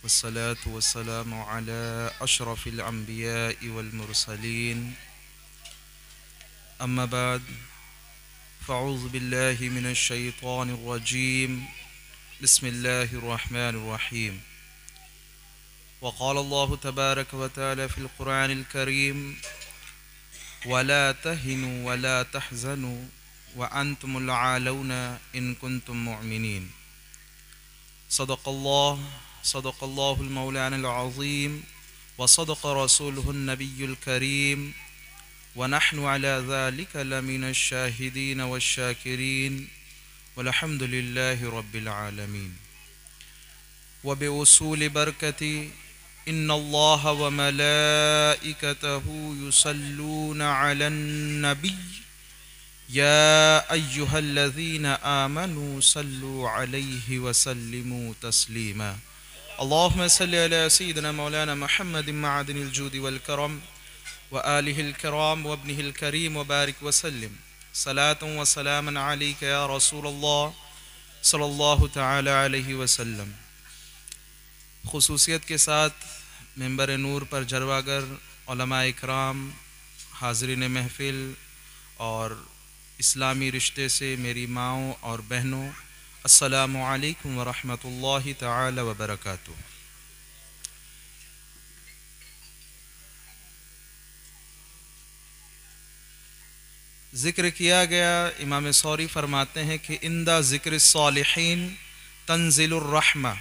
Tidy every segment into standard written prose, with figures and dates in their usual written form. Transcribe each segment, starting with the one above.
والصلاة والسلام على أشرف الأنبياء والمرسلين أما بعد فأعوذ بالله من الشيطان الرجيم بسم الله الرحمن الرحيم وقال الله تبارك وتعالى في القرآن الكريم ولا تهنوا ولا تحزنوا وأنتم العالون إن كنتم مؤمنين صدق الله المولان العظيم وصدق رسوله النبي الكريم ونحن على ذلك لمن الشاهدين والشاكرين والحمد لله رب العالمين وبوصول بركتي إن الله وملائكته يصلون على النبي يا أيها الذين آمنوا صلوا عليه وسلموا تسليما اللهم صل على سيدنا مولانا محمد معدن الجود والكرم وآله الكرام وابنه الكريم وبارك وسلم صلاة وسلاما عليك يا رسول الله صلی اللہ تعالی علیہ وسلم۔ خصوصیت کے ساتھ ممبر نور پر جرواگر علماء اکرام، حاضرین محفل اور اسلامی رشتے سے میری ماؤں اور بہنوں، السلام علیکم ورحمۃ اللہ تعالی وبرکاتہ۔ ذکر کیا گیا، امام سوری فرماتے ہیں کہ عند ذکر الصالحین تنزل الرحمہ،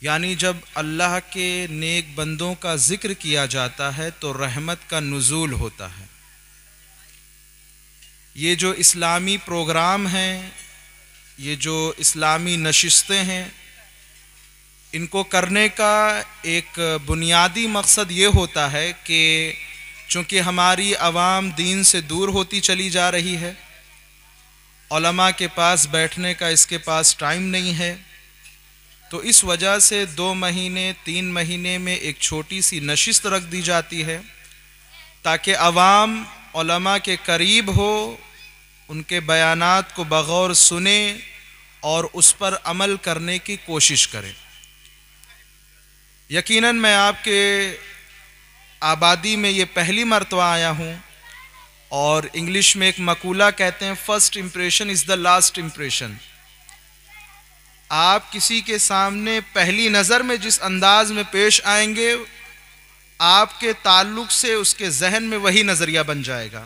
یعنی جب اللہ کے نیک بندوں کا ذکر کیا جاتا ہے تو رحمت کا نزول ہوتا ہے۔ یہ جو اسلامی پروگرام ہیں، یہ جو اسلامی نشستیں ہیں، ان کو کرنے کا ایک بنیادی مقصد یہ ہوتا ہے کہ چونکہ ہماری عوام دین سے دور ہوتی چلی جا رہی ہے، علماء کے پاس بیٹھنے کا اس کے پاس ٹائم نہیں ہے، تو اس وجہ سے 2 مہینے 3 مہینے میں ایک چھوٹی سی نشست رکھ دی جاتی ہے تاکہ عوام علماء کے قریب ہو، ان کے بیانات کو بغور سنے اور اس پر عمل کرنے کی کوشش کرے۔ یقیناً میں آپ کے آبادی میں یہ پہلی مرتبہ آیا ہوں، اور انگلش میں ایک مقولہ کہتے ہیں first impression is the last impression. آپ کسی کے سامنے پہلی نظر میں جس انداز میں پیش آئیں گے، آپ کے تعلق سے اس کے ذہن میں وہی نظریہ بن جائے گا۔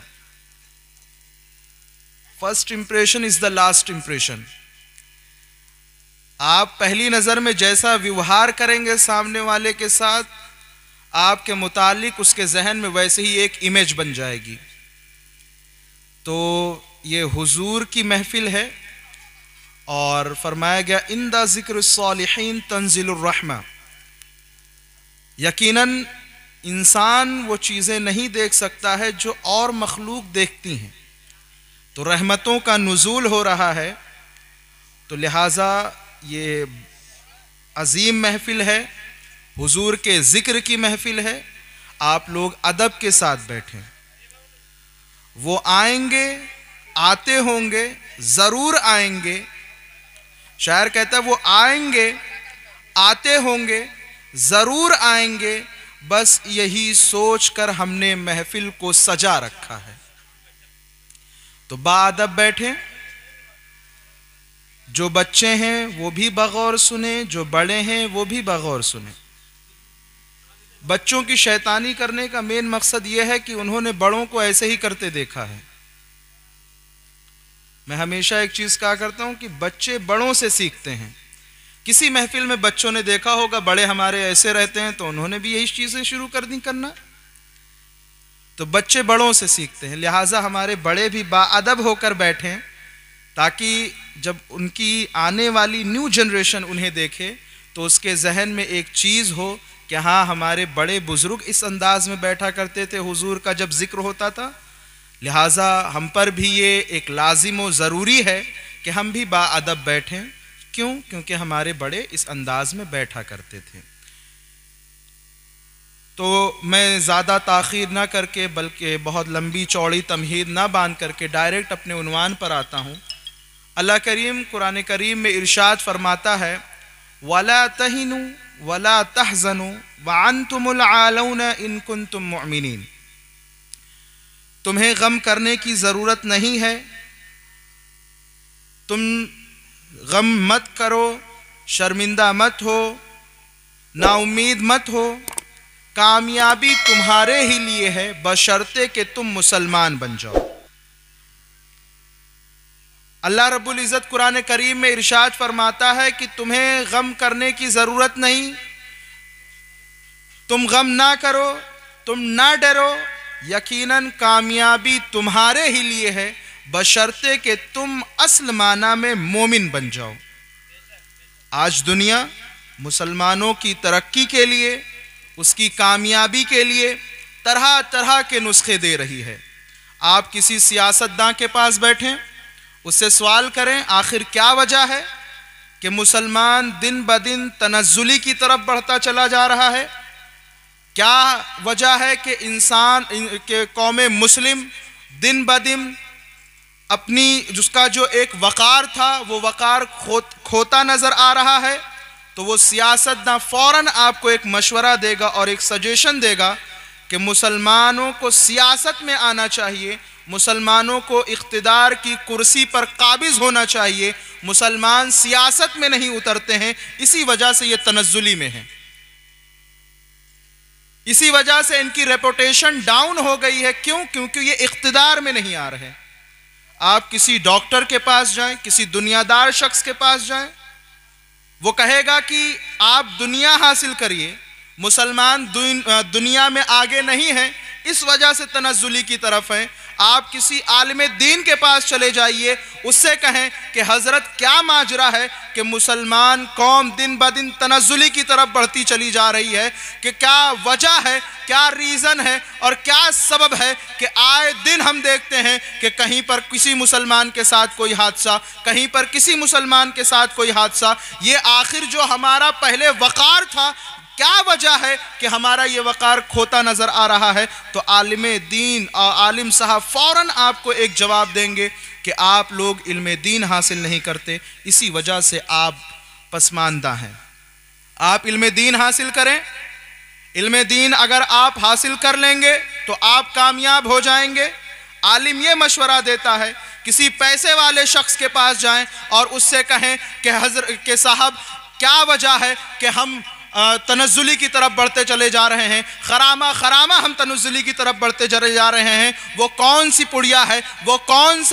First impression is the last impression. آپ پہلی نظر میں جیسا ویوہار کریں گے سامنے والے کے ساتھ، آپ کے متعلق اس کے ذہن میں ویسے ہی ایک امیج بن جائے گی۔ تو یہ حضور کی محفل ہے، اور فرمایا گیا عند ذکر الصالحین تنزل الرحمہ۔ یقیناً انسان وہ چیزیں نہیں دیکھ سکتا ہے جو اور مخلوق دیکھتی ہیں، تو رحمتوں کا نزول ہو رہا ہے، تو لہٰذا یہ عظیم محفل ہے، حضور کے ذکر کی محفل ہے۔ آپ لوگ ادب کے ساتھ بیٹھیں۔ وہ آئیں گے، آتے ہوں گے، ضرور آئیں گے۔ شاعر کہتا ہے وہ آئیں گے، آتے ہوں گے، ضرور آئیں گے، بس یہی سوچ کر ہم نے محفل کو سجا رکھا ہے۔ تو باادب بیٹھیں، جو بچے ہیں وہ بھی بغور سنیں، جو بڑے ہیں وہ بھی بغور سنیں۔ بچوں کی شیطانی کرنے کا مین مقصد یہ ہے کہ انہوں نے بڑوں کو ایسے ہی کرتے دیکھا ہے۔ میں ہمیشہ ایک چیز کہا کرتا ہوں کہ بچے بڑوں سے سیکھتے ہیں۔ کسی محفل میں بچوں نے دیکھا ہوگا بڑے ہمارے ایسے رہتے ہیں، تو انہوں نے بھی یہی چیزیں شروع کر دی کرنا۔ تو بچے بڑوں سے سیکھتے ہیں، لہٰذا ہمارے بڑے بھی باادب ہو کر بیٹھیں تاکہ جب ان کی آنے والی نیو جنریشن انہیں دیکھے تو اس کے ذہن میں ایک چیز ہو کہ ہاں ہمارے بڑے بزرگ اس انداز میں بیٹھا کرتے تھے حضور کا جب ذکر ہوتا تھا۔ لہٰذا ہم پر بھی یہ ایک لازم و ضروری ہے کہ ہم بھی باادب بیٹھیں۔ کیوں؟ کیونکہ ہمارے بڑے اس انداز میں بیٹھا کرتے تھے۔ تو میں زیادہ تاخیر نہ کر کے بلکہ بہت لمبی چوڑی تمہید نہ باندھ کر کے ڈائریکٹ اپنے عنوان پر آتا ہوں۔ اللہ کریم قرآن کریم میں ارشاد فرماتا ہے وَلَا تَهِنُوا ولا تحزنوا وانتم العالون ان کنتم مؤمنین۔ تمہیں غم کرنے کی ضرورت نہیں ہے، تم غم مت کرو، شرمندہ مت ہو، نا امید مت ہو، کامیابی تمہارے ہی لیے ہے بشرطے کہ تم مسلمان بن جاؤ۔ اللہ رب العزت قرآن کریم میں ارشاد فرماتا ہے کہ تمہیں غم کرنے کی ضرورت نہیں، تم غم نہ کرو، تم نہ ڈرو، یقیناً کامیابی تمہارے ہی لیے ہے بشرطے کہ تم اصل معنی میں مومن بن جاؤ۔ آج دنیا مسلمانوں کی ترقی کے لیے، اس کی کامیابی کے لیے طرح طرح کے نسخے دے رہی ہے۔ آپ کسی سیاستداں کے پاس بیٹھیں، اس سے سوال کریں آخر کیا وجہ ہے کہ مسلمان دن بدن تنزلی کی طرف بڑھتا چلا جا رہا ہے؟ کیا وجہ ہے کہ قوم مسلم دن بدن اپنی جس کا جو ایک وقار تھا وہ وقار کھوتا نظر آ رہا ہے؟ تو وہ سیاستداں فوراً آپ کو ایک مشورہ دے گا اور ایک سجیشن دے گا کہ مسلمانوں کو سیاست میں آنا چاہیے، مسلمانوں کو اقتدار کی کرسی پر قابض ہونا چاہیے۔ مسلمان سیاست میں نہیں اترتے ہیں، اسی وجہ سے یہ تنزلی میں ہیں، اسی وجہ سے ان کی ریپوٹیشن ڈاؤن ہو گئی ہے۔ کیوں؟ کیونکہ یہ اقتدار میں نہیں آ رہے۔ آپ کسی ڈاکٹر کے پاس جائیں، کسی دنیا دار شخص کے پاس جائیں، وہ کہے گا کہ آپ دنیا حاصل کریے، مسلمان دنیا میں آگے نہیں ہیں، اس وجہ سے تنزلی کی طرف ہیں۔ آپ کسی عالم دین کے پاس چلے جائیے، اس سے کہیں کہ حضرت کیا ماجرا ہے کہ مسلمان قوم دن بدن تنزلی کی طرف بڑھتی چلی جا رہی ہے، کہ کیا وجہ ہے، کیا ریزن ہے اور کیا سبب ہے کہ آئے دن ہم دیکھتے ہیں کہ کہیں پر کسی مسلمان کے ساتھ کوئی حادثہ، کہیں پر کسی مسلمان کے ساتھ کوئی حادثہ۔ یہ آخر جو ہمارا پہلے وقار تھا، کیا وجہ ہے کہ ہمارا یہ وقار کھوتا نظر آ رہا ہے؟ تو عالم دین اور عالم صاحب فوراً آپ کو ایک جواب دیں گے کہ آپ لوگ علم دین حاصل نہیں کرتے، اسی وجہ سے آپ پسماندہ ہیں۔ آپ علم دین حاصل کریں، علم دین اگر آپ حاصل کر لیں گے تو آپ کامیاب ہو جائیں گے۔ عالم یہ مشورہ دیتا ہے، کسی پیسے والے شخص کے پاس جائیں اور اس سے کہیں کہ حضرت کہ صاحب کیا وجہ ہے کہ ہم تنزلی کی طرف بڑھتے چلے جا رہے ہیں، خرامہ ہم تنزلی کی طرف بڑھتے چلے جا رہے ہیں۔ وہ کون سی پڑیا ہے، وہ کون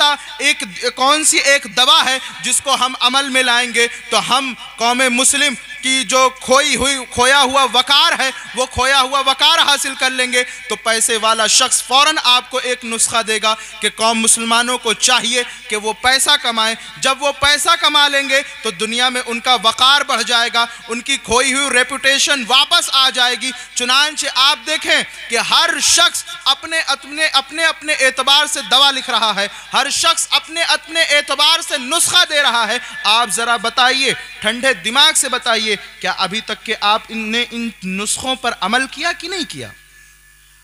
سی ایک دوا ہے جس کو ہم عمل میں لائیں گے تو ہم قوم مسلم کی جو کھویا ہوا وقار ہے وہ کھویا ہوا وقار حاصل کر لیں گے۔ تو پیسے والا شخص فوراً آپ کو ایک نسخہ دے گا کہ قوم مسلمانوں کو چاہیے کہ وہ پیسہ کمائیں۔ جب وہ پیسہ کما لیں گے تو دنیا میں ان کا وقار بڑھ جائے گا، ان کی کھوئی ہوئی ریپوٹیشن واپس آ جائے گی۔ چنانچہ آپ دیکھیں کہ ہر شخص اپنے اعتبار سے دوا لکھ رہا ہے، ہر شخص اپنے اعتبار سے نسخہ دے رہا ہے۔ آپ ذرا بتائیے، ٹھنڈے دماغ سے بتائیے، کیا ابھی تک کہ آپ نے ان نسخوں پر عمل کیا کہ نہیں کیا؟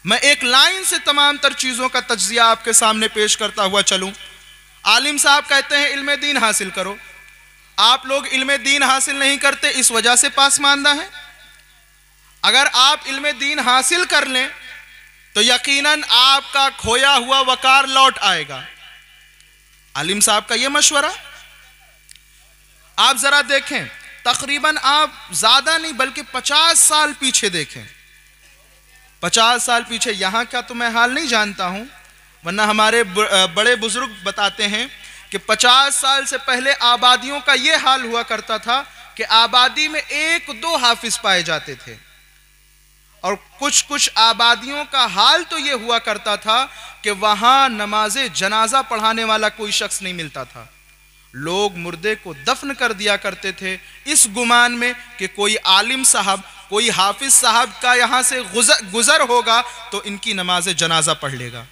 میں ایک لائن سے تمام تر چیزوں کا تجزیہ آپ کے سامنے پیش کرتا ہوا چلوں۔ عالم صاحب کہتے ہیں علم دین حاصل کرو، آپ لوگ علم دین حاصل نہیں کرتے، اس وجہ سے پاسماندہ ہیں۔ اگر آپ علم دین حاصل کر لیں تو یقیناً آپ کا کھویا ہوا وقار لوٹ آئے گا۔ عالم صاحب کا یہ مشورہ آپ ذرا دیکھیں، تقریباً آپ زیادہ نہیں بلکہ 50 سال پیچھے دیکھیں، 50 سال پیچھے۔ یہاں کا تو میں حال نہیں جانتا ہوں، ورنہ ہمارے بڑے بزرگ بتاتے ہیں کہ 50 سال سے پہلے آبادیوں کا یہ حال ہوا کرتا تھا کہ آبادی میں 1-2 حافظ پائے جاتے تھے، اور کچھ آبادیوں کا حال تو یہ ہوا کرتا تھا کہ وہاں نماز جنازہ پڑھانے والا کوئی شخص نہیں ملتا تھا۔ لوگ مردے کو دفن کر دیا کرتے تھے اس گمان میں کہ کوئی عالم صاحب، کوئی حافظ صاحب کا یہاں سے گزر ہوگا تو ان کی نماز جنازہ پڑھ لے گا۔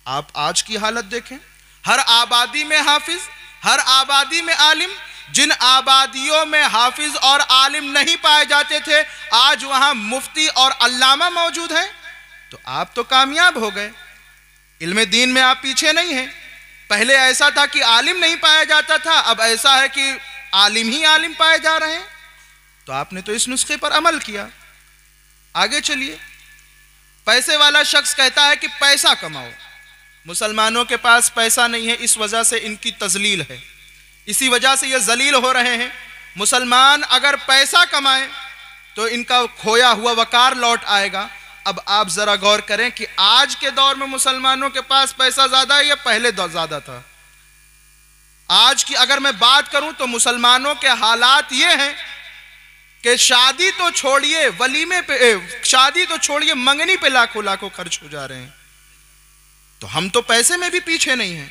آپ آج کی حالت دیکھیں، ہر آبادی میں حافظ، ہر آبادی میں عالم۔ جن آبادیوں میں حافظ اور عالم نہیں پائے جاتے تھے آج وہاں مفتی اور علامہ موجود ہیں۔ تو آپ تو کامیاب ہو گئے، علم دین میں آپ پیچھے نہیں ہیں۔ پہلے ایسا تھا کہ عالم نہیں پایا جاتا تھا، اب ایسا ہے کہ عالم ہی عالم پائے جا رہے ہیں۔ تو آپ نے تو اس نسخے پر عمل کیا. آگے چلیے. پیسے والا شخص کہتا ہے کہ پیسہ کماؤ. مسلمانوں کے پاس پیسہ نہیں ہے، اس وجہ سے ان کی تذلیل ہے، اسی وجہ سے یہ ذلیل ہو رہے ہیں. مسلمان اگر پیسہ کمائیں تو ان کا کھویا ہوا وقار لوٹ آئے گا. اب آپ ذرا غور کریں کہ آج کے دور میں مسلمانوں کے پاس پیسہ زیادہ ہے یا پہلے زیادہ تھا؟ آج کی اگر میں بات کروں تو مسلمانوں کے حالات یہ ہیں کہ شادی تو چھوڑیے ولیمے پہ، شادی تو چھوڑیے منگنی پہ لاکھوں لاکھوں خرچ ہو جا رہے ہیں. تو ہم تو پیسے میں بھی پیچھے نہیں ہیں.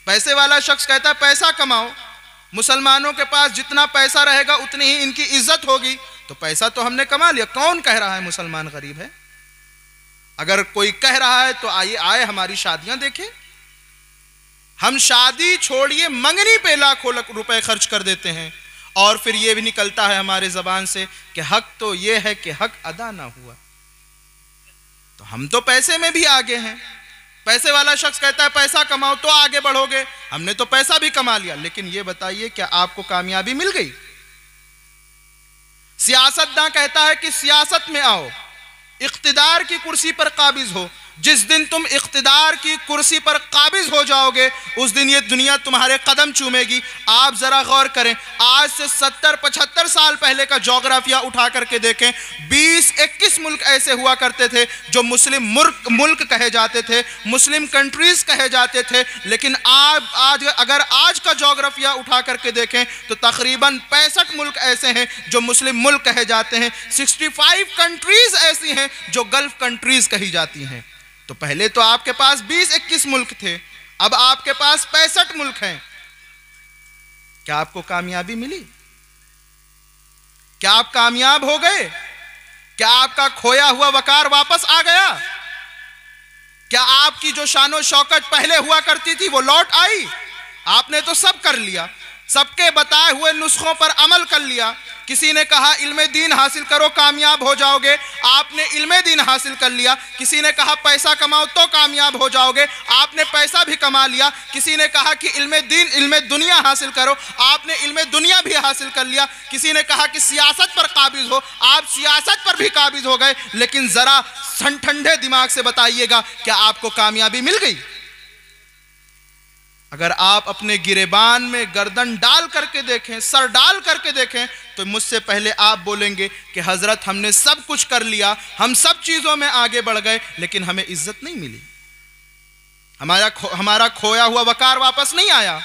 پیسے والا شخص کہتا ہے پیسہ کماؤ، مسلمانوں کے پاس جتنا پیسہ رہے گا اتنی ہی ان کی عزت ہوگی. تو پیسہ تو ہم نے کما لیا. کون کہہ رہا ہے مسلمان غریب ہے؟ اگر کوئی کہہ رہا ہے تو آئے ہماری شادیاں دیکھیں. ہم شادی چھوڑیے منگنی پہ لاکھوں روپے خرچ کر دیتے ہیں، اور پھر یہ بھی نکلتا ہے ہمارے زبان سے کہ حق تو یہ ہے کہ حق ادا نہ ہوا. تو ہم تو پیسے میں بھی آگے ہیں. پیسے والا شخص کہتا ہے پیسہ کماؤ تو آگے بڑھو گے. ہم نے تو پیسہ بھی کما لیا، لیکن یہ بتائیے کیا آپ کو کامیابی مل گئی؟ سیاستداں کہتا ہے کہ سیاست میں آؤ، اقتدار کی کرسی پر قابض ہو. جس دن تم اقتدار کی کرسی پر قابض ہو جاؤ گے اس دن یہ دنیا تمہارے قدم چومے گی. آپ ذرا غور کریں، آج سے 70-75 سال پہلے کا جغرافیہ اٹھا کر کے دیکھیں. 20-21 ملک ایسے ہوا کرتے تھے جو مسلم ملک کہے جاتے تھے، مسلم کنٹریز کہے جاتے تھے. لیکن اگر آج کا جغرافیہ اٹھا کر کے دیکھیں تو تقریباً 65 ملک ایسے ہیں جو مسلم ملک کہے جاتے ہیں. 65 کنٹریز ایسی ہیں جو گلف کنٹریز کہی جاتی ہیں. تو پہلے تو آپ کے پاس 20-21 ملک تھے، اب آپ کے پاس 65 ملک ہیں. کیا آپ کو کامیابی ملی؟ کیا آپ کامیاب ہو گئے؟ کیا آپ کا کھویا ہوا وقار واپس آ گیا؟ کیا آپ کی جو شان و شوکت پہلے ہوا کرتی تھی وہ لوٹ آئی؟ آپ نے تو سب کر لیا، سب کے بتائے ہوئے نسخوں پر عمل کر لیا. کسی نے کہا علم دین حاصل کرو کامیاب ہو جاؤ گے، آپ نے علم دین حاصل کر لیا. کسی نے کہا پیسہ کماؤ تو کامیاب ہو جاؤ گے، آپ نے پیسہ بھی کما لیا. کسی نے کہا کہ علم دنیا حاصل کرو، آپ نے علم دنیا بھی حاصل کر لیا. کسی نے کہا کہ سیاست پر قابض ہو، آپ سیاست پر بھی قابض ہو گئے. لیکن ذرا ٹھنڈے دماغ سے بتائیے گا کیا آپ کو کامیابی مل گئی؟ اگر آپ اپنے گریبان میں گردن ڈال کر کے دیکھیں، سر ڈال کر کے دیکھیں، تو مجھ سے پہلے آپ بولیں گے کہ حضرت ہم نے سب کچھ کر لیا، ہم سب چیزوں میں آگے بڑھ گئے، لیکن ہمیں عزت نہیں ملی، ہمارا کھویا ہوا وقار واپس نہیں آیا.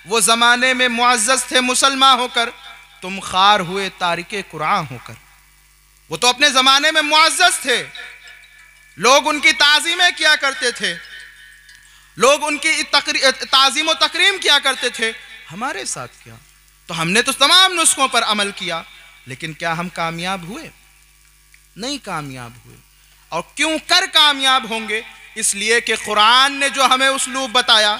وہ زمانے میں معزز تھے مسلمان ہو کر، تم خار ہوئے تارک قرآن ہو کر. وہ تو اپنے زمانے میں معزز تھے، لوگ ان کی تعظیمیں کیا کرتے تھے، لوگ ان کی تعظیم و تکریم کیا کرتے تھے. ہمارے ساتھ کیا؟ تو ہم نے تو تمام نسخوں پر عمل کیا، لیکن کیا ہم کامیاب ہوئے؟ نہیں کامیاب ہوئے. اور کیوں کر کامیاب ہوں گے؟ اس لیے کہ قرآن نے جو ہمیں اسلوب بتایا،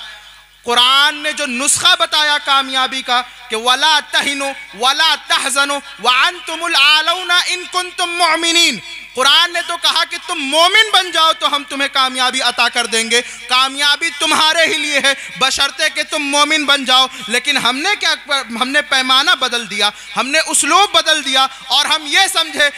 قرآن نے جو نسخہ بتایا کامیابی کا کہ وَلَا تَهِنُوا وَلَا تَحْزَنُوا وَأَنْتُمُ الْأَعْلَوْنَ إِن كُنتُم مُؤْمِنِينَ. قرآن نے تو کہا کہ تم مومن بن جاؤ تو ہم تمہیں کامیابی عطا کر دیں گے. کامیابی تمہارے ہی لیے ہے بشرطے کہ تم مومن بن جاؤ. لیکن ہم نے پیمانہ بدل دیا، ہم نے اسلوب بدل دیا، اور ہم یہ سمجھے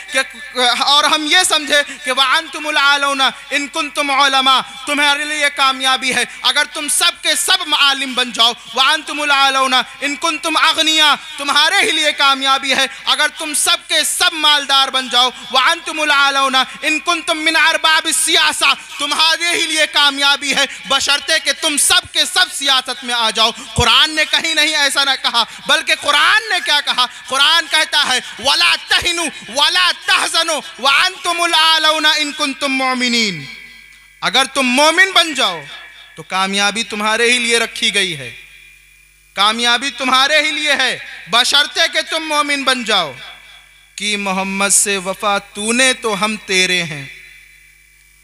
کہ وَأَنْتُمُ الْأَعْلَوْنَ إِن كُنتُم عُلَمَاء، تمہارے لیے کامیابی ہے اگر تم سب کے سب عالم بن جاؤ. وَأَنْتُمُ الْأَعْلَوْنَ إِن كُنتُم أَغْنِيَاء، تمہارے ہی لیے کامیابی ہے اگر تم سب کے سب مالدار بن جاؤ. وَأَنْتُمُ الْأَعْلَوْنَ إِن كُنتُم مِّنْ أَرْبَابِ السِّيَاسَةِ، تمہارے ہی لیے کامیابی ہے بشرطے کہ تم سب کے سب سیاست میں آ جاؤ. قرآن نے کہیں نہیں ایسا نہ کہا، بلکہ قرآن نے کیا کہا؟ قرآن کہتا ہے وَلَا تَهِنُوا وَلَا تَحْزَنُوا وَأَنْتُمُ الْأَعْلَوْنَ إِن كُنتُم مُؤْمِنِينَ. اگر تم مومن بن جاؤ تو کامیابی تمہارے ہی لیے رکھی گئی ہے، کامیابی تمہارے ہی لیے ہے بشرطے کہ تم مومن بن جاؤ. کی محمد سے وفا تو نے تو ہم تیرے ہیں.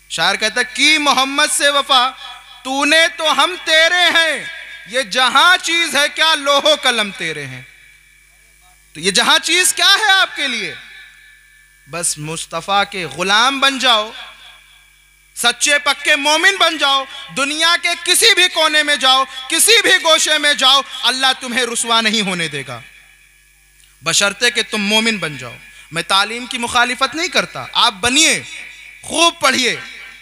شاعر کہتا ہے کی محمد سے وفا تو نے تو ہم تیرے ہیں، یہ جہاں چیز ہے کیا لوح و قلم تیرے ہیں. تو یہ جہاں چیز کیا ہے آپ کے لیے؟ بس مصطفیٰ کے غلام بن جاؤ، سچے پکے مومن بن جاؤ. دنیا کے کسی بھی کونے میں جاؤ، کسی بھی گوشے میں جاؤ، اللہ تمہیں رسوا نہیں ہونے دے گا. بشرطے کہ تم مومن بن جاؤ۔ میں تعلیم کی مخالفت نہیں کرتا، آپ بنیے، خوب پڑھیے،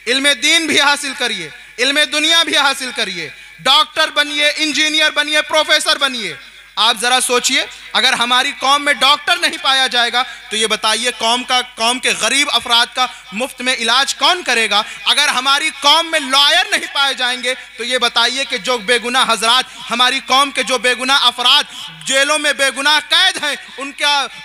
علم دین بھی حاصل کریے، علم دنیا بھی حاصل کریے، ڈاکٹر بنیے، انجینئر بنیے، پروفیسر بنیے۔ آپ ذرا سوچئے، اگر ہماری قوم میں ڈاکٹر نہیں پایا جائے گا تو یہ بتائیے قوم کے غریب افراد کا مفت میں علاج کون کرے گا؟ اگر ہماری قوم میں لائر نہیں پائے جائیں گے تو یہ بتائیے کہ جو بے گناہ حضرات، ہماری قوم کے جو بے گناہ افراد جیلوں میں بے گناہ قید ہیں،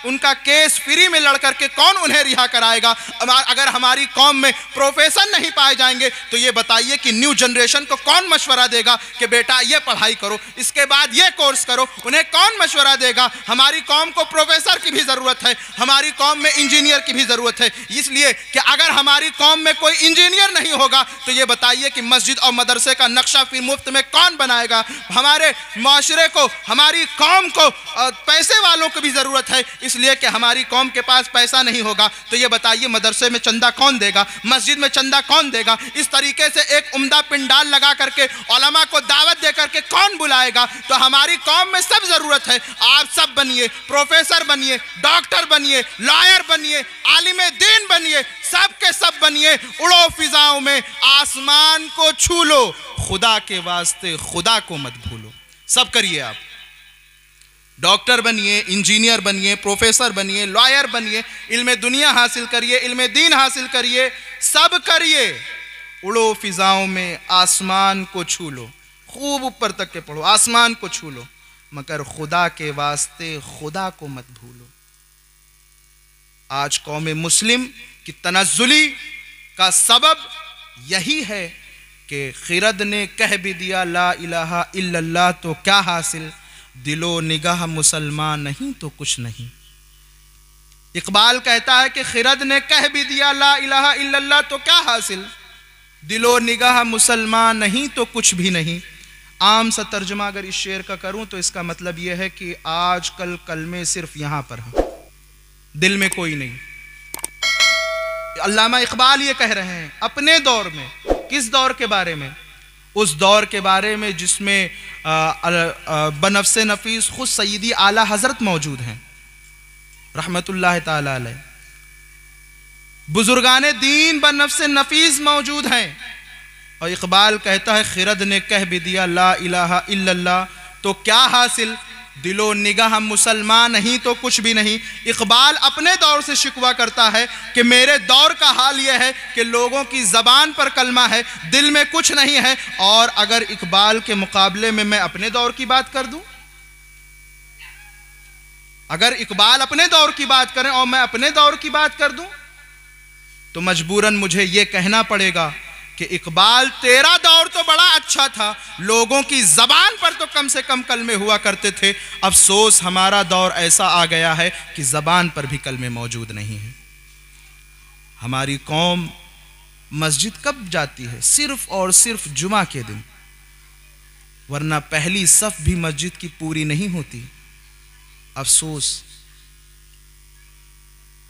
ان کا کیس فری میں لڑ کر کے کون انہیں رہا کرائے گا؟ اگر ہماری قوم میں پروفیسر نہیں پائے جائیں گے تو یہ بتائیے کہ نیو جنریشن کو کون مشورہ دے گا کہ بیٹا یہ پڑھائی کرو، اس کے بعد یہ کورس کرو؟ انہیں کون مشورہ دے گا؟ ہماری قوم کو پروفیسر کی بھی ضرورت ہے، ہماری قوم میں انجینئر کی بھی ضرورت ہے، اس لیے کہ اگر ہماری قوم میں کوئی انجینئر نہیں ہوگا تو یہ بتائیے کہ مسجد اور مدرسے کا نقشہ پھر مفت میں کون بنائے گا؟ ہمارے معاشرے کو، ہماری قوم کو پیسے والوں کو بھی ضرورت ہے، اس لیے کہ ہماری قوم کے پاس پیسہ نہیں ہوگا تو یہ بتائیے مدرسے میں چندہ کون دے گا؟ مسجد میں چندہ کون دے گا؟ اس طریقے سے ایک عمدہ پنڈال لگا کر کے علماء کو دعوت دے کر کے کون بلائے گا؟ تو ہماری قوم میں سب ضرورت ہے، آپ سب بنیے، پروفیسر بنیے، ڈاکٹر بنیے، لائر بنیے، عالم دین بنیے، سب کے سب بنیے، اڑو فضاؤں میں، آسمان کو چھو لو، خدا کے واسطے خدا کو مت بھولو۔ سب کریے، آپ ڈاکٹر بنیے، انجینئر بنیے، پروفیسر بنیے، لائر بنیے، علم دنیا حاصل کریے، علم دین حاصل کریے، سب کریے، اڑو فضاؤں میں، آسمان کو چھو لو، خوب اوپر تک کے پڑھو، آسمان کو چھو لو، مگر خدا کے واسطے خدا کو مت بھولو۔ آج قوم مسلم کی تنزلی کا سبب یہی ہے کہ خرد نے کہہ بھی دیا لا الہ الا اللہ تو کیا حاصل، دل و نگاہ مسلمان نہیں تو کچھ نہیں۔ اقبال کہتا ہے کہ خرد نے کہہ بھی دیا لا الہ الا اللہ تو کیا حاصل، دل و نگاہ مسلمان نہیں تو کچھ بھی نہیں۔ عام سا ترجمہ اگر اس شعر کا کروں تو اس کا مطلب یہ ہے کہ آج کل کلمے صرف یہاں پر ہیں، دل میں کوئی نہیں۔ علامہ اقبال یہ کہہ رہے ہیں اپنے دور میں، کس دور کے بارے میں؟ اس دور کے بارے میں جس میں بنفس نفیس خود سیدی اعلیٰ حضرت موجود ہیں رحمت اللہ تعالی علیہ، بزرگان دین بنفس نفیس موجود ہیں، اور اقبال کہتا ہے خرد نے کہہ بھی دیا لا الہ الا اللہ تو کیا حاصل، دل و نگاہ مسلمان نہیں تو کچھ بھی نہیں۔ اقبال اپنے دور سے شکوہ کرتا ہے کہ میرے دور کا حال یہ ہے کہ لوگوں کی زبان پر کلمہ ہے، دل میں کچھ نہیں ہے۔ اور اگر اقبال کے مقابلے میں اپنے دور کی بات کر دوں، اگر اقبال اپنے دور کی بات کریں اور میں اپنے دور کی بات کر دوں تو مجبوراً مجھے یہ کہنا پڑے گا کہ اقبال تیرا دور تو بڑا اچھا تھا، لوگوں کی زبان پر تو کم سے کم کلمے ہوا کرتے تھے، افسوس ہمارا دور ایسا آ گیا ہے کہ زبان پر بھی کلمے موجود نہیں ہیں۔ ہماری قوم مسجد کب جاتی ہے؟ صرف اور صرف جمعہ کے دن، ورنہ پہلی صف بھی مسجد کی پوری نہیں ہوتی، افسوس۔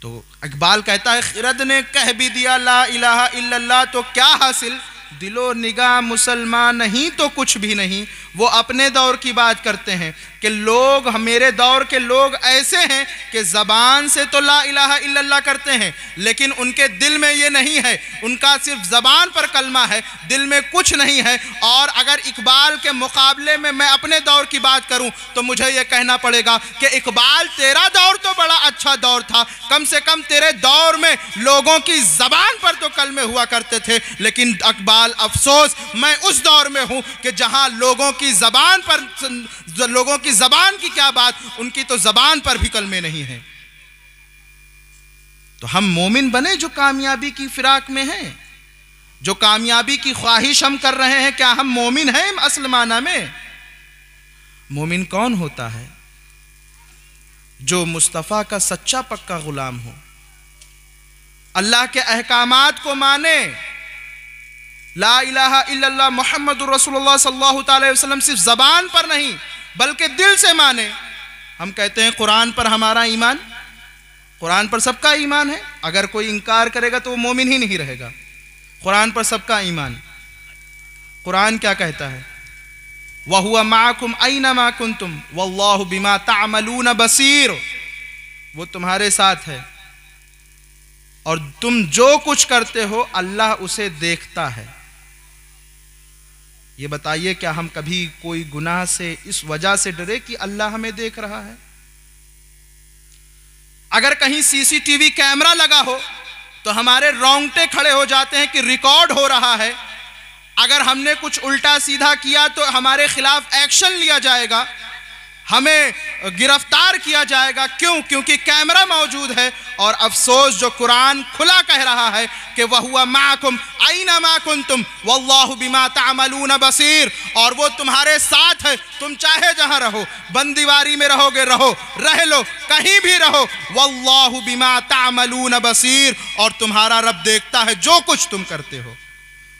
تو اقبال کہتا ہے خرد نے کہہ بھی دیا لا الہ الا اللہ تو کیا حاصل، دل و نگاہ مسلمان نہیں تو کچھ بھی نہیں۔ وہ اپنے دور کی بات کرتے ہیں کہ لوگ، میرے دور کے لوگ ایسے ہیں کہ زبان سے تو لا الہ الا اللہ کرتے ہیں لیکن ان کے دل میں یہ نہیں ہے، ان کا صرف زبان پر کلمہ ہے، دل میں کچھ نہیں ہے۔ اور اگر اقبال کے مقابلے میں میں اپنے دور کی بات کروں تو مجھے یہ کہنا پڑے گا کہ اقبال تیرا دور تو بڑا اچھا دور تھا، کم سے کم تیرے دور میں لوگوں کی زبان پر تو کلمے ہوا کرتے تھے، لیکن اقبال افسوس میں اس دور میں ہوں کہ جہاں لوگوں کی زبان پر، لوگوں کی زبان کی کیا بات، ان کی تو زبان پر بھی کلمے نہیں ہیں۔ تو ہم مومن بنے جو کامیابی کی فراق میں ہیں، جو کامیابی کی خواہش ہم کر رہے ہیں، کیا ہم مومن ہیں اصل معنی میں؟ مومن کون ہوتا ہے؟ جو مصطفیٰ کا سچا پکا غلام ہو، اللہ کے احکامات کو مانے، لا الہ الا اللہ محمد رسول اللہ صلی اللہ تعالی وسلم صرف زبان پر نہیں بلکہ دل سے مانے۔ ہم کہتے ہیں قرآن پر ہمارا ایمان، قرآن پر سب کا ایمان ہے، اگر کوئی انکار کرے گا تو وہ مومن ہی نہیں رہے گا۔ قرآن پر سب کا ایمان۔ قرآن کیا کہتا ہے؟ وَهُوَ مَعَكُمْ أَيْنَمَا كُنْتُمْ وَاللَّهُ بِمَا تَعْمَلُونَ بَصِيرٌ۔ وہ تمہارے ساتھ ہے، اور تم جو کچھ کرتے ہو اللہ اسے دیکھتا ہے۔ یہ بتائیے کیا ہم کبھی کوئی گناہ سے اس وجہ سے ڈرے کہ اللہ ہمیں دیکھ رہا ہے؟ اگر کہیں سی سی ٹی وی کیمرہ لگا ہو تو ہمارے رونگٹے کھڑے ہو جاتے ہیں کہ ریکارڈ ہو رہا ہے، اگر ہم نے کچھ الٹا سیدھا کیا تو ہمارے خلاف ایکشن لیا جائے گا، ہمیں گرفتار کیا جائے گا۔ کیوں؟ کیونکہ کیمرہ موجود ہے۔ اور افسوس جو قرآن کھلا کہہ رہا ہے کہ وَهُوَ مَعَكُمْ أَيْنَمَا كُنْتُمْ وَاللَّهُ بِمَا تَعْمَلُونَ بَصِيرٌ، اور وہ تمہارے ساتھ ہے، تم چاہے جہاں رہو، بندیواری میں رہو گے رہو، رہ لو، کہیں بھی رہو، وَاللَّهُ بِمَا تَعْمَلُونَ بَصِيرٌ، اور تمہارا رب دیکھتا ہے جو کچھ تم کرتے ہو۔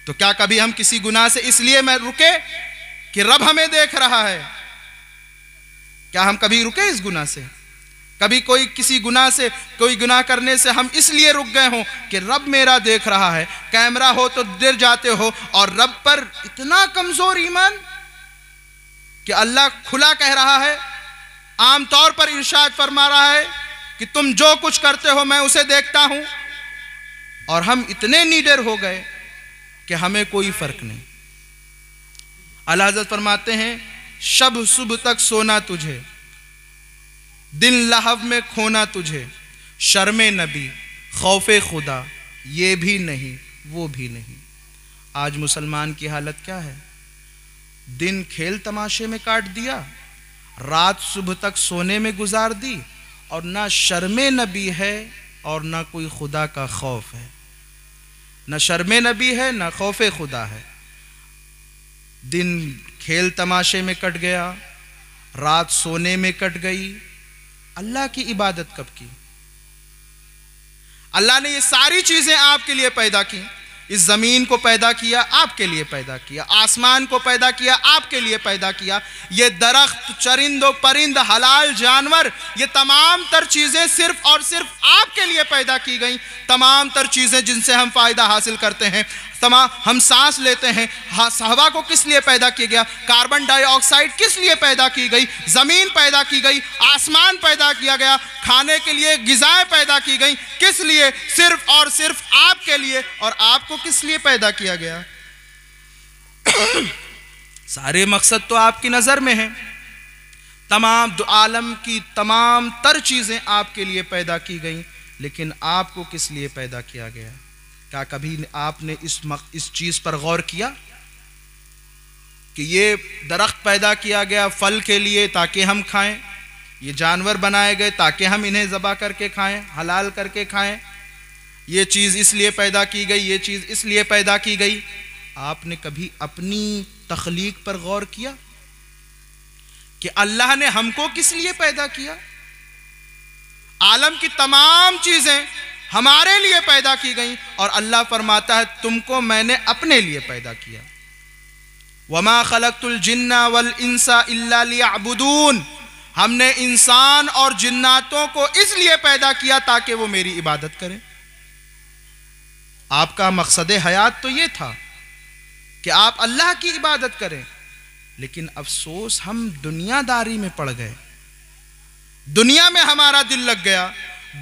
تو کیا کبھی ہم کسی گناہ سے اس لیے میں رکے کہ رب ہمیں دیکھ رہا ہے؟ کیا ہم کبھی رکے اس گناہ سے؟ کبھی کسی گناہ سے، کوئی گناہ کرنے سے ہم اس لیے رک گئے ہوں کہ رب میرا دیکھ رہا ہے؟ کیمرہ ہو تو ڈر جاتے ہو، اور رب پر اتنا کمزور ایمان کہ اللہ کھلا کہہ رہا ہے، عام طور پر ارشاد فرما رہا ہے کہ تم جو کچھ کرتے ہو میں اسے دیکھتا ہوں، اور ہم اتنے نیڈر ہو گئے کہ ہمیں کوئی فرق نہیں۔ اعلی حضرت فرماتے ہیں شب صبح تک سونا تجھے، دن لہو میں کھونا تجھے، شرم نبی خوف خدا یہ بھی نہیں وہ بھی نہیں۔ آج مسلمان کی حالت کیا ہے؟ دن کھیل تماشے میں کاٹ دیا، رات صبح تک سونے میں گزار دی، اور نہ شرم نبی ہے اور نہ کوئی خدا کا خوف ہے، نہ شرم نبی ہے نہ خوف خدا ہے۔ دن کھیل تماشے میں کٹ گیا، رات سونے میں کٹ گئی، اللہ کی عبادت کب کی؟ اللہ نے یہ ساری چیزیں آپ کے لیے پیدا کی، اس زمین کو پیدا کیا آپ کے لیے پیدا کیا، آسمان کو پیدا کیا آپ کے لیے پیدا کیا، یہ درخت، چرند و پرند، حلال جانور، یہ تمام تر چیزیں صرف اور صرف آپ کے لیے پیدا کی گئیں۔ تمام تر چیزیں جن سے ہم فائدہ حاصل کرتے ہیں، ہم سانس لیتے ہیں، ہوا کو کس لیے پیدا کیا گیا؟ کاربن ڈائی آکسائڈ کس لیے پیدا کی گئی؟ زمین پیدا کی گئی، آسمان پیدا کیا گیا، کھانے کے لیے غذائیں پیدا کی گئی، کس لیے؟ صرف اور صرف آپ کے لیے۔ اور آپ کو کس لیے پیدا کیا گیا؟ سارے مقصد تو آپ کی نظر میں ہیں، تمام عالم کی تمام تر چیزیں آپ کے لیے پیدا کی گئیں، لیکن آپ کو کس لیے پیدا کیا گیا؟ کیا کبھی آپ نے اس چیز پر غور کیا کہ یہ درخت پیدا کیا گیا پھل کے لیے تاکہ ہم کھائیں، یہ جانور بنائے گئے تاکہ ہم انہیں ذبح کر کے کھائیں، حلال کر کے کھائیں، یہ چیز اس لیے پیدا کی گئی، یہ چیز اس لیے پیدا کی گئی؟ آپ نے کبھی اپنی تخلیق پر غور کیا کہ اللہ نے ہم کو کس لیے پیدا کیا؟ عالم کی تمام چیزیں ہمارے لیے پیدا کی گئیں، اور اللہ فرماتا ہے تم کو میں نے اپنے لیے پیدا کیا۔ وَمَا خَلَقْتُ الْجِنَّ وَالْإِنسَ إِلَّا لِيَعْبُدُونَ، ہم نے انسان اور جناتوں کو اس لیے پیدا کیا تاکہ وہ میری عبادت کریں۔ آپ کا مقصد حیات تو یہ تھا کہ آپ اللہ کی عبادت کریں، لیکن افسوس ہم دنیا داری میں پڑ گئے، دنیا میں ہمارا دل لگ گیا۔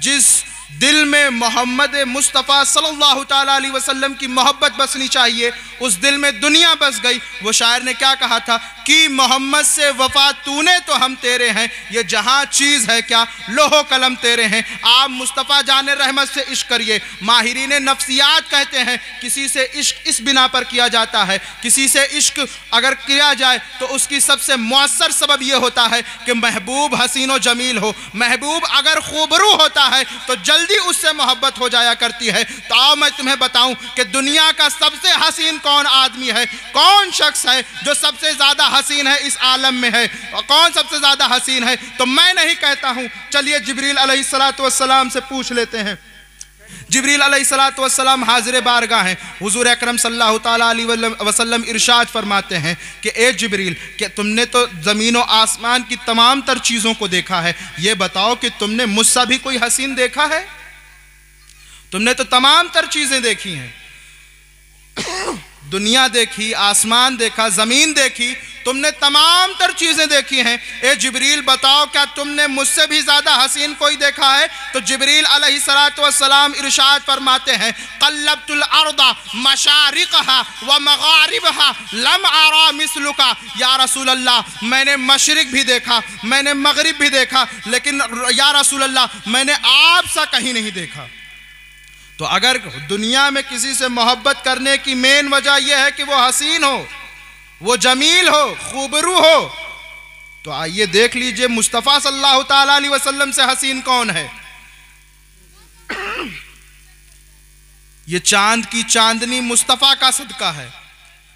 جس دل میں محمد مصطفیٰ صلی اللہ تعالیٰ علیہ وسلم کی محبت بسنی چاہیے، اس دل میں دنیا بس گئی۔ وہ شاعر نے کیا کہا تھا کہ محمد سے وفا تو نے تو ہم تیرے ہیں، یہ جہاں چیز ہے کیا لوح و قلم تیرے ہیں۔ آپ مصطفیٰ جان رحمت سے عشق کریے۔ ماہرین نفسیات کہتے ہیں کسی سے عشق اس بنا پر کیا جاتا ہے، کسی سے عشق اگر کیا جائے تو اس کی سب سے مؤثر سبب یہ ہوتا ہے کہ محبوب حسین و جمیل ہو۔ محبوب اگر خوبرو ہوتا ہے تو جلدی اس سے محبت ہو جایا کرتی ہے۔ تو آؤ میں تمہیں بتاؤں کہ دنیا کا سب سے حسین کون آدمی ہے، کون شخص ہے جو سب سے زیادہ حسین ہے اس عالم میں ہے، کون سب سے زیادہ حسین ہے؟ تو میں نہیں کہتا ہوں، چلیے جبریل علیہ السلام سے پوچھ لیتے ہیں۔ جبریل علیہ السلام حاضر بارگاہ ہیں، حضور اکرم صلی اللہ تعالیٰ علیہ وسلم ارشاد فرماتے ہیں کہ اے جبریل، کہ تم نے تو زمین و آسمان کی تمام تر چیزوں کو دیکھا ہے، یہ بتاؤ کہ تم نے مجھ سے بھی کوئی حسین دیکھا ہے؟ تم نے تو تمام تر چیزیں دیکھی ہیں، دنیا دیکھی، آسمان دیکھا، زمین دیکھی، تم نے تمام تر چیزیں دیکھی ہیں، اے جبریل بتاؤ کیا تم نے مجھ سے بھی زیادہ حسین کوئی دیکھا ہے؟ تو جبریل علیہ السلام ارشاد فرماتے ہیں قلبت الارض مشارقها ومغاربها لم ارى مثلك، یا رسول اللہ میں نے مشرق بھی دیکھا، میں نے مغرب بھی دیکھا، لیکن یا رسول اللہ میں نے آپ سا کہیں نہیں دیکھا۔ تو اگر دنیا میں کسی سے محبت کرنے کی مین وجہ یہ ہے کہ وہ حسین ہو، وہ جمیل ہو، خوبرو ہو، تو آئیے دیکھ لیجئے مصطفیٰ صلی اللہ تعالیٰ علیہ وسلم سے حسین کون ہے؟ یہ چاند کی چاندنی مصطفیٰ کا صدقہ ہے،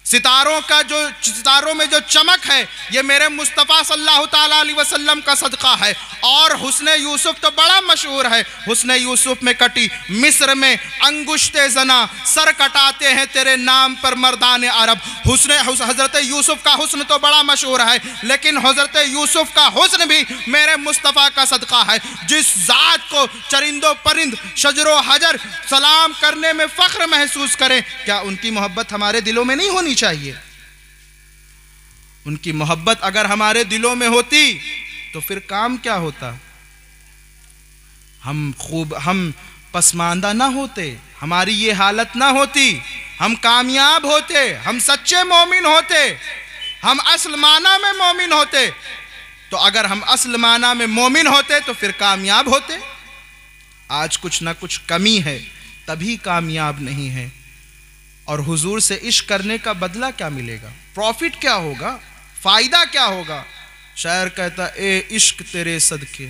ستاروں میں جو چمک ہے یہ میرے مصطفیٰ صلی اللہ تعالیٰ علیہ وسلم کا صدقہ ہے۔ اور حسن یوسف تو بڑا مشہور ہے، حسن یوسف میں کٹی مصر میں انگشت زنا، سر کٹاتے ہیں تیرے نام پر مردان عرب۔ حضرت یوسف کا حسن تو بڑا مشہور ہے، لیکن حضرت یوسف کا حسن بھی میرے مصطفیٰ کا صدقہ ہے۔ جس ذات کو چرند و پرند، شجر و حجر سلام کرنے میں فخر محسوس کریں، کیا ان کی محبت ہمارے دلوں میں نہیں ہونی چاہیے؟ ان کی محبت اگر ہمارے دلوں میں ہوتی تو پھر کام کیا ہوتا؟ ہم پسماندہ نہ ہوتے، ہماری یہ حالت نہ ہوتی، ہم کامیاب ہوتے، ہم سچے مومن ہوتے، ہم اصل معنی میں مومن ہوتے۔ تو اگر ہم اصل معنی میں مومن ہوتے تو پھر کامیاب ہوتے۔ آج کچھ نہ کچھ کمی ہے، تبھی کامیاب نہیں ہے۔ اور حضور سے عشق کرنے کا بدلہ کیا ملے گا؟ پروفٹ کیا ہوگا؟ فائدہ کیا ہوگا؟ شاعر کہتا اے عشق تیرے صدقے،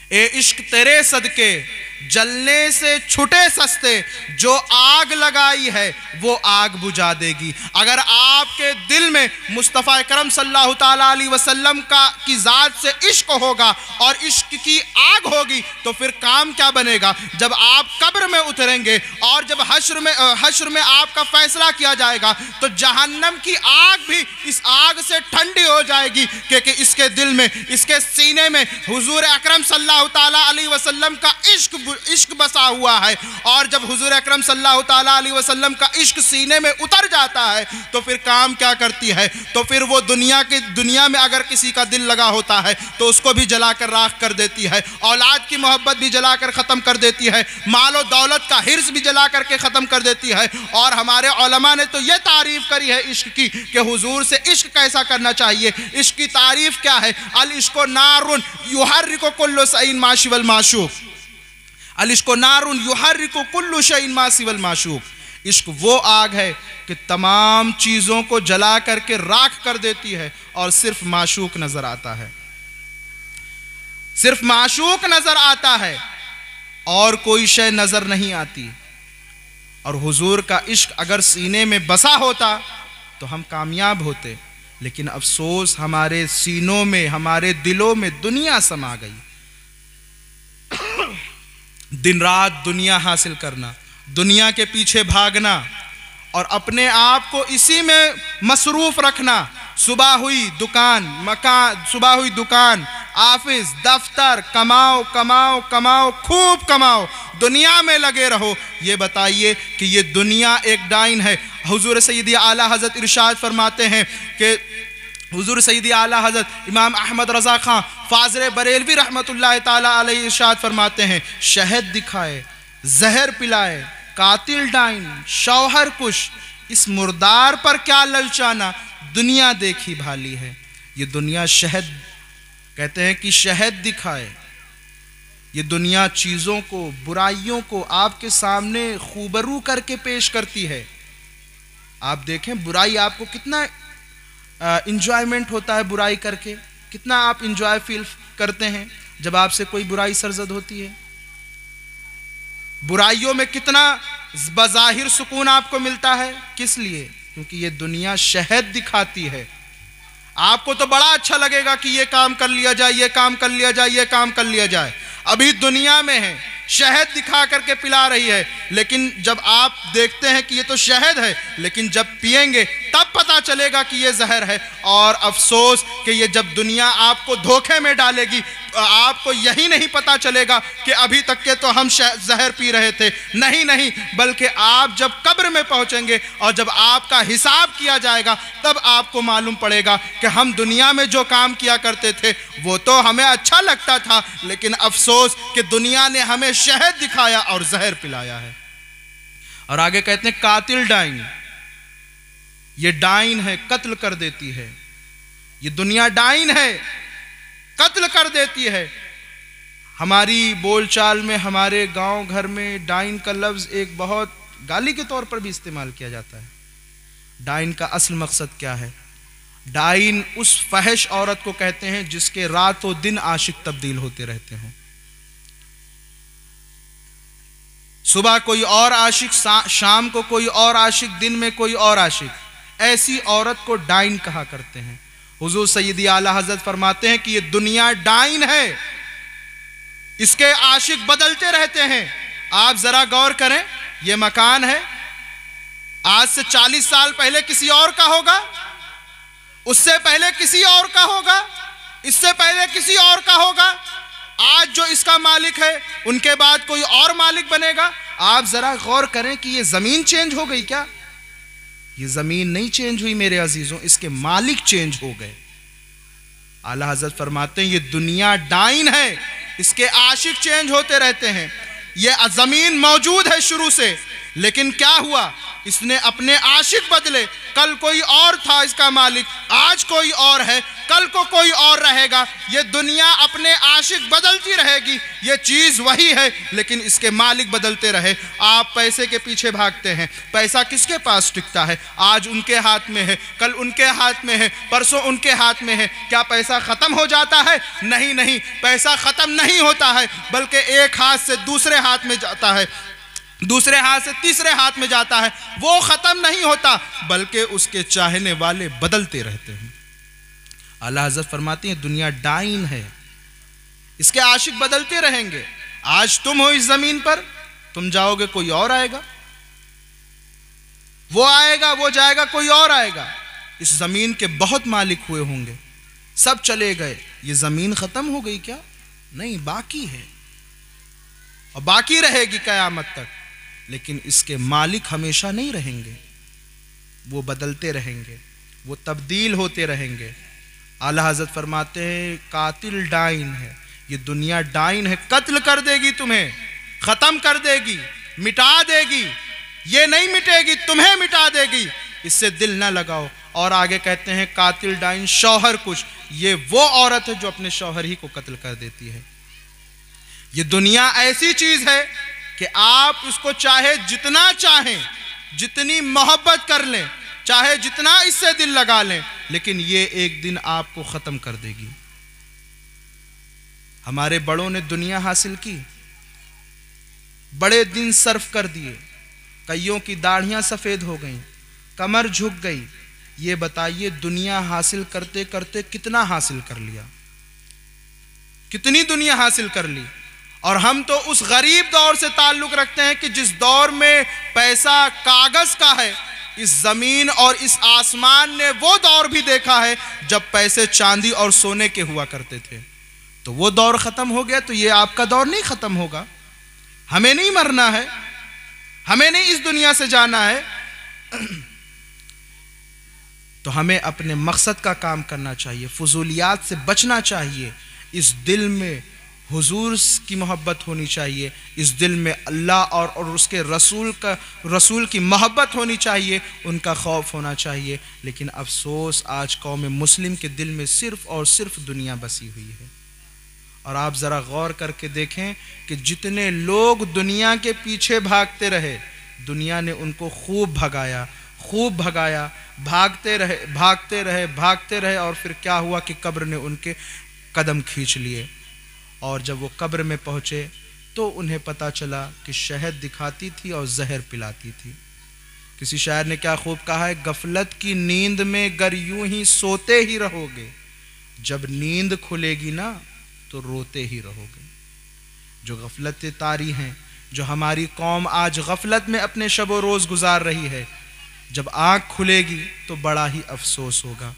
اے عشق تیرے صدقے جلنے سے چھٹے سستے، جو آگ لگائی ہے وہ آگ بجھا دے گی۔ اگر آپ کے دل میں مصطفیٰ کرم صلی اللہ تعالیٰ علیہ وسلم کی ذات سے عشق ہوگا اور عشق کی آگ ہوگی تو پھر کام کیا بنے گا؟ جب آپ قبر میں اتریں گے اور جب حشر میں آپ کا فیصلہ کیا جائے گا تو جہنم کی آگ بھی اس آگ سے ٹھنڈی ہو جائے گی، کیونکہ اس کے دل میں، اس کے سینے میں حضور اکرم صلی اللہ تعالیٰ علیہ وسلم کا عشق بسا ہوا ہے۔ اور جب حضور اکرم صلی اللہ تعالیٰ علیہ وسلم کا عشق سینے میں اتر جاتا ہے تو پھر کام کیا کرتی ہے؟ تو پھر وہ دنیا میں اگر کسی کا دل لگا ہوتا ہے تو اس کو بھی جلا کر راکھ کر دیتی ہے، اولاد کی محبت بھی جلا کر ختم کر دیتی ہے، مال و دولت کا حرص بھی جلا کر کے ختم کر دیتی ہے۔ اور ہمارے علماء نے تو یہ تعریف کری ہے عشق کی کہ حضور سے عشق کیسا کرنا چاہیے۔ عشق کی تعریف کیا ہے؟ العشق نار یحرک کل شیء ما سوی المعشوق، العشق نار یحرک کل شیء ما سوی المعشوق۔ عشق وہ آگ ہے کہ تمام چیزوں کو جلا کر کے راکھ کر دیتی ہے اور صرف معشوق نظر آتا ہے، صرف معشوق نظر آتا ہے اور کوئی شے نظر نہیں آتی۔ اور حضور کا عشق اگر سینے میں بسا ہوتا تو ہم کامیاب ہوتے، لیکن افسوس ہمارے سینوں میں، ہمارے دلوں میں دنیا سما گئی۔ دن رات دنیا حاصل کرنا، دنیا کے پیچھے بھاگنا اور اپنے آپ کو اسی میں مصروف رکھنا۔ صبح ہوئی دکان، آفس، دفتر، کماؤ کماؤ کماؤ، خوب کماؤ، دنیا میں لگے رہو۔ یہ بتائیے کہ یہ دنیا ایک ڈائن ہے۔ حضور سیدی اعلیٰ حضرت ارشاد فرماتے ہیں کہ حضور سیدی اعلیٰ حضرت امام احمد رضا خان فاضل بریلوی رحمت اللہ تعالیٰ علیہ ارشاد فرماتے ہیں شہد دکھائے، زہر پلائے، قاتل ڈائن، شوہر کش، اس مردار پر کیا للچانا، دنیا دیکھی بھالی ہے۔ یہ دنیا شہد، کہتے ہیں کہ شہد دکھائے، یہ دنیا چیزوں کو، برائیوں کو آپ کے سامنے خوبرو کر کے پیش کرتی ہے۔ آپ دیکھیں برائی آپ کو کتنا انجوائمنٹ ہوتا ہے، برائی کر کے کتنا آپ انجوائے فیل کرتے ہیں جب آپ سے کوئی برائی سرزد ہوتی ہے۔ برائیوں میں کتنا بظاہر سکون آپ کو ملتا ہے، کس لیے؟ کیونکہ یہ دنیا شہد دکھاتی ہے۔ آپ کو تو بڑا اچھا لگے گا کہ یہ کام کر لیا جائے، یہ کام کر لیا جائے، یہ کام کر لیا جائے، ابھی دنیا میں ہے، شہد دکھا کر کے پلا رہی ہے، لیکن جب آپ دیکھتے ہیں کہ یہ تو شہد ہے، لیکن جب پئیں گے تب پتا چلے گا کہ یہ زہر ہے۔ اور افسوس کہ یہ جب دنیا آپ کو دھوکے میں ڈالے گی آپ کو یہی نہیں پتا چلے گا کہ ابھی تک کے تو ہم زہر پی رہے تھے، نہیں، بلکہ آپ جب قبر میں پہنچیں گے اور جب آپ کا حساب کیا جائے گا تب آپ کو معلوم پڑے گا کہ ہم دنیا میں جو کام کیا کرتے تھے وہ تو ہمیں اچھا لگتا تھا، لیکن افسوس کہ دنیا نے ہمیں شہد دکھایا اور زہر پلایا ہے۔ اور آگے کہتے ہیں قاتل ڈائن، یہ ڈائن ہے، قتل کر دیتی ہے، یہ دنیا ڈائن ہے، قتل کر دیتی ہے۔ ہماری بول چال میں، ہمارے گاؤں گھر میں ڈائن کا لفظ ایک بہت گالی کے طور پر بھی استعمال کیا جاتا ہے۔ ڈائن کا اصل مقصد کیا ہے؟ ڈائن اس فحش عورت کو کہتے ہیں جس کے رات و دن عاشق تبدیل ہوتے رہتے ہیں۔ صبح کوئی اور عاشق، شام کو کوئی اور عاشق، دن میں کوئی اور عاشق، ایسی عورت کو ڈائن کہا کرتے ہیں۔ حضور سیدی اعلیٰ حضرت فرماتے ہیں کہ یہ دنیا ڈائن ہے، اس کے عاشق بدلتے رہتے ہیں۔ آپ ذرا غور کریں، یہ مکان ہے، آج سے 40 سال پہلے کسی اور کا ہوگا، اس سے پہلے کسی اور کا ہوگا، اس سے پہلے کسی اور کا ہوگا، آج جو اس کا مالک ہے ان کے بعد کوئی اور مالک بنے گا۔ آپ ذرا غور کریں کہ یہ زمین چینج ہو گئی کیا؟ یہ زمین نہیں چینج ہوئی میرے عزیزوں، اس کے مالک چینج ہو گئے۔ اعلیٰ حضرت فرماتے ہیں یہ دنیا ڈائن ہے، اس کے عاشق چینج ہوتے رہتے ہیں۔ یہ زمین موجود ہے شروع سے، لیکن کیا ہوا؟ اس نے اپنے عاشق بدلے، کل کوئی اور تھا اس کا مالک، آج کوئی اور ہے، کل کو کوئی اور رہے گا۔ یہ دنیا اپنے عاشق بدلتی رہے گی، یہ چیز وہی ہے لیکن اس کے مالک بدلتے رہے۔ آپ پیسے کے پیچھے بھاگتے ہیں، پیسہ کس کے پاس ٹکتا ہے؟ آج ان کے ہاتھ میں ہے، کل ان کے ہاتھ میں ہے، پرسوں ان کے ہاتھ میں ہے۔ کیا پیسہ ختم ہو جاتا ہے؟ نہیں، پیسہ ختم نہیں ہوتا ہے، بلکہ ایک ہاتھ سے دوسرے ہاتھ میں جاتا ہے، دوسرے ہاتھ سے تیسرے ہاتھ میں جاتا ہے، وہ ختم نہیں ہوتا بلکہ اس کے چاہنے والے بدلتے رہتے ہیں۔ اعلیٰ حضرت فرماتے ہیں دنیا ڈائن ہے، اس کے عاشق بدلتے رہیں گے۔ آج تم ہو اس زمین پر، تم جاؤ گے کوئی اور آئے گا، وہ آئے گا، وہ جائے گا، کوئی اور آئے گا۔ اس زمین کے بہت مالک ہوئے ہوں گے، سب چلے گئے، یہ زمین ختم ہو گئی کیا؟ نہیں، باقی ہے اور باقی رہے گی قیامت تک، لیکن اس کے مالک ہمیشہ نہیں رہیں گے، وہ بدلتے رہیں گے، وہ تبدیل ہوتے رہیں گے۔ اعلیٰ حضرت فرماتے ہیں قاتل ڈائن ہے، یہ دنیا ڈائن ہے، قتل کر دے گی تمہیں، ختم کر دے گی، مٹا دے گی، یہ نہیں مٹے گی، تمہیں مٹا دے گی، اس سے دل نہ لگاؤ۔ اور آگے کہتے ہیں قاتل ڈائن شوہر کش، یہ وہ عورت ہے جو اپنے شوہر ہی کو قتل کر دیتی ہے۔ یہ دنیا ایسی چیز ہے کہ آپ اس کو چاہے جتنا چاہیں، جتنی محبت کر لیں، چاہے جتنا اس سے دل لگا لیں، لیکن یہ ایک دن آپ کو ختم کر دے گی۔ ہمارے بڑوں نے دنیا حاصل کی، بڑے دن صرف کر دیے، کئیوں کی داڑھیاں سفید ہو گئیں، کمر جھک گئی۔ یہ بتائیے دنیا حاصل کرتے کرتے کتنا حاصل کر لیا، کتنی دنیا حاصل کر لی۔ اور ہم تو اس غریب دور سے تعلق رکھتے ہیں کہ جس دور میں پیسہ کاغذ کا ہے۔ اس زمین اور اس آسمان نے وہ دور بھی دیکھا ہے جب پیسے چاندی اور سونے کے ہوا کرتے تھے، تو وہ دور ختم ہو گیا، تو یہ آپ کا دور نہیں ختم ہوگا۔ ہمیں نہیں مرنا ہے، ہمیں نہیں اس دنیا سے جانا ہے، تو ہمیں اپنے مقصد کا کام کرنا چاہیے، فضولیات سے بچنا چاہیے۔ اس دل میں حضور کی محبت ہونی چاہیے، اس دل میں اللہ اور اس کے رسول کی محبت ہونی چاہیے، ان کا خوف ہونا چاہیے۔ لیکن افسوس آج قوم مسلم کے دل میں صرف اور صرف دنیا بسی ہوئی ہے۔ اور آپ ذرا غور کر کے دیکھیں کہ جتنے لوگ دنیا کے پیچھے بھاگتے رہے، دنیا نے ان کو خوب بھگایا، بھاگتے رہے، اور پھر کیا ہوا کہ قبر نے ان کے قدم کھینچ لیے۔ اور جب وہ قبر میں پہنچے تو انہیں پتہ چلا کہ شہد دکھاتی تھی اور زہر پلاتی تھی۔ کسی شاعر نے کیا خوب کہا ہے، غفلت کی نیند میں گر یوں ہی سوتے ہی رہو گے، جب نیند کھلے گی نا تو روتے ہی رہو گے۔ جو غفلت طاری ہیں، جو ہماری قوم آج غفلت میں اپنے شب و روز گزار رہی ہے، جب آنکھ کھلے گی تو بڑا ہی افسوس ہوگا۔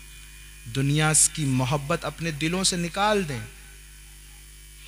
دنیا کی محبت اپنے دلوں سے نکال دیں،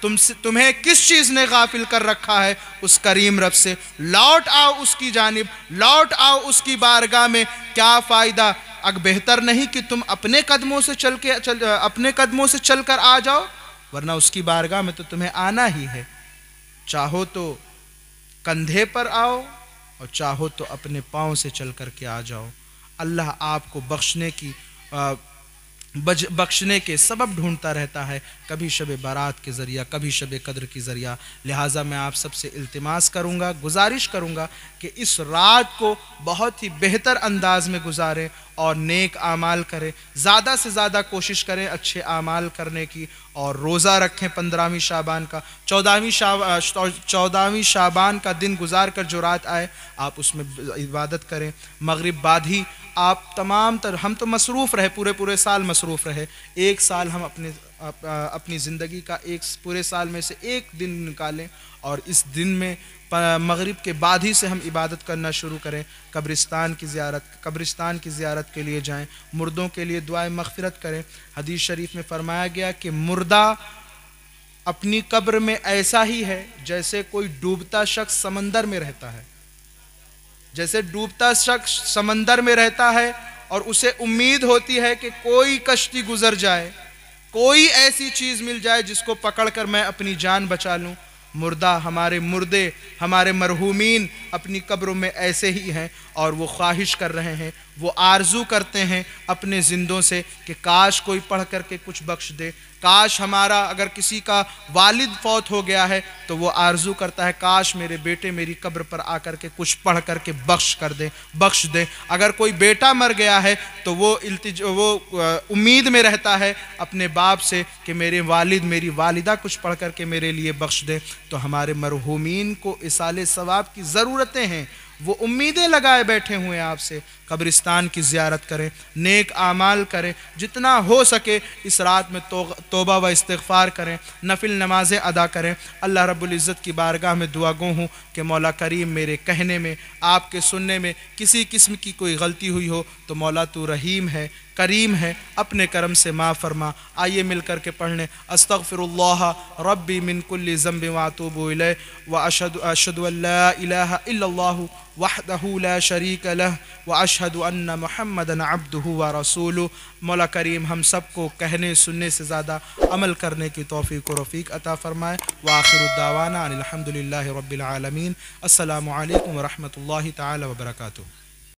تمہیں کس چیز نے غافل کر رکھا ہے اس کریم رب سے. لوٹ آؤ اس کی جانب, لوٹ آؤ اس کی بارگاہ میں. کیا فائدہ؟ اگر بہتر نہیں کہ تم اپنے قدموں سے چل کر آ جاؤ, ورنہ اس کی بارگاہ میں تو تمہیں آنا ہی ہے. چاہو تو کندھے پر آؤ اور چاہو تو اپنے پاؤں سے چل کر کے آ جاؤ. اللہ آپ کو بخشنے کے سبب ڈھونڈتا رہتا ہے, کبھی شب بارات کے ذریعہ, کبھی شب قدر کے ذریعہ. لہٰذا میں آپ سب سے التماس کروں گا, گزارش کروں گا کہ اس رات کو بہت ہی بہتر انداز میں گزاریں اور نیک اعمال کریں. زیادہ سے زیادہ کوشش کریں اچھے اعمال کرنے کی, اور روزہ رکھیں 15ویں شعبان کا. 14ویں شعبان کا دن گزار کر جو رات آئے آپ اس میں عبادت کریں. مغرب بعد ہی آپ ہم تو مصروف رہے, پورے سال مصروف رہے. ایک سال ہم اپنی زندگی کا پورے سال میں سے ایک دن نکالیں اور اس دن میں مغرب کے بعد ہی سے ہم عبادت کرنا شروع کریں. قبرستان کی زیارت کے لیے جائیں, مردوں کے لیے دعائیں مغفرت کریں. حدیث شریف میں فرمایا گیا کہ مردہ اپنی قبر میں ایسا ہی ہے جیسے کوئی ڈوبتا شخص سمندر میں رہتا ہے. جیسے ڈوبتا شخص سمندر میں رہتا ہے اور اسے امید ہوتی ہے کہ کوئی کشتی گزر جائے, کوئی ایسی چیز مل جائے جس کو پکڑ کر میں اپنی جان بچا لوں. ہمارے مردے, ہمارے مرحومین اپنی قبروں میں ایسے ہی ہیں, اور وہ خواہش کر رہے ہیں, وہ آرزو کرتے ہیں اپنے زندوں سے کہ کاش کوئی پڑھ کر کے کچھ بخش دے. کاش ہمارا, اگر کسی کا والد فوت ہو گیا ہے تو وہ آرزو کرتا ہے کاش میرے بیٹے میری قبر پر آ کر کے کچھ پڑھ کر کے بخش دے. اگر کوئی بیٹا مر گیا ہے تو وہ امید میں رہتا ہے اپنے باپ سے کہ میرے والد میری والدہ کچھ پڑھ کر کے میرے لیے بخش دے. تو ہمارے مرحومین کو اصالِ ثواب کی ضرورتیں ہیں, وہ امیدیں لگائے بیٹھے ہوئے ہیں آپ سے. قبرستان کی زیارت کریں, نیک اعمال کریں, جتنا ہو سکے اس رات میں توبہ و استغفار کریں, نفل نمازیں ادا کریں. اللہ رب العزت کی بارگاہ میں دعا گو ہوں کہ مولا کریم میرے کہنے میں, آپ کے سننے میں کسی قسم کی کوئی غلطی ہوئی ہو تو مولا تو رحیم ہے, کریم ہے, اپنے کرم سے معاف فرما. آئیے مل کر کے پڑھ لیں. استغفر اللہ ربی من کل ذنب واتوب الیہ واشہد ان لا الہ الا اللہ وحدہ لا شریک لہ واشہد ان محمدا عبدہ ورسولہ. مولا کریم ہم سب کو کہنے سننے سے زیادہ عمل کرنے کی توفیق و رفیق عطا فرمائے. وآخر الدعوانا ان الحمد للہ رب العالمین. السلام علیکم ورحمۃ اللہ تعالی وبرکاتہ.